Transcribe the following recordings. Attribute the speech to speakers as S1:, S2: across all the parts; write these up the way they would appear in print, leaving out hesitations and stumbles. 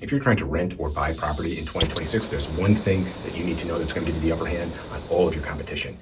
S1: If you're trying to rent or buy property in 2026, there's one thing that you need to know that's going to give you the upper hand on all of your competition.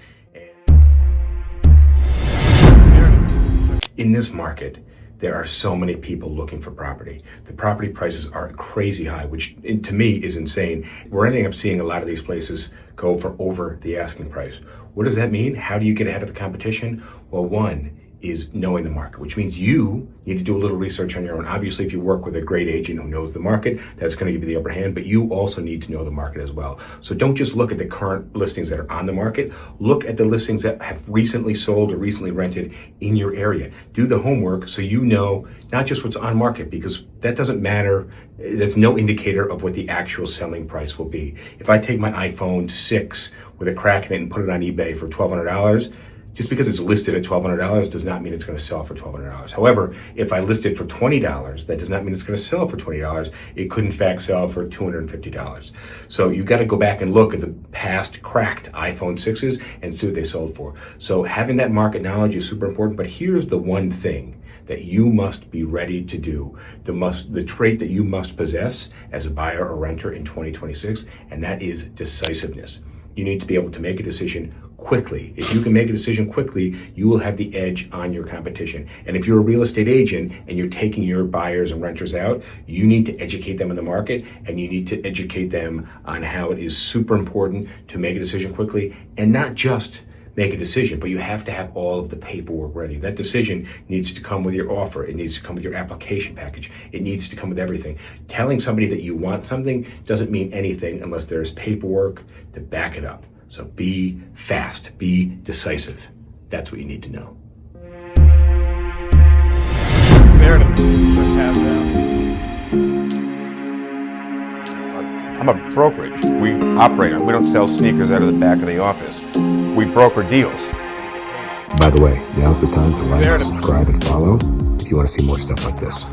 S1: In this market, there are so many people looking for property. The property prices are crazy high, which to me is insane. We're ending up seeing a lot of these places go for over the asking price. What does that mean? How do you get ahead of the competition? Well, one is knowing the market, which means you need to do a little research on your own. Obviously, if you work with a great agent who knows the market, that's going to give you the upper hand, but you also need to know the market as well. So don't just look at the current listings that are on the market. Look at the listings that have recently sold or recently rented in your area. Do the homework so you know not just what's on market, because that doesn't matter. That's no indicator of what the actual selling price will be. If I take my iPhone 6 with a crack in it and put it on eBay for $1,200, just because it's listed at $1,200 does not mean it's going to sell for $1,200. However, if I list it for $20, that does not mean it's going to sell for $20. It could in fact sell for $250. So you've got to go back and look at the past cracked iPhone 6s and see what they sold for. So having that market knowledge is super important, but here's the one thing that you must be ready to do, the trait that you must possess as a buyer or renter in 2026, and that is decisiveness. You need to be able to make a decision quickly. If you can make a decision quickly, you will have the edge on your competition. And if you're a real estate agent and you're taking your buyers and renters out, you need to educate them in the market, and you need to educate them on how it is super important to make a decision quickly, and not just make a decision, but you have to have all of the paperwork ready. That decision needs to come with your offer. It needs to come with your application package. It needs to come with everything. Telling somebody that you want something doesn't mean anything unless there's paperwork to back it up. So be fast, be decisive. That's what you need to know.
S2: There to have them. I'm a brokerage. We operate on. We don't sell sneakers out of the back of the office. We broker deals.
S1: By the way, now's the time to like, subscribe, and follow if you want to see more stuff like this.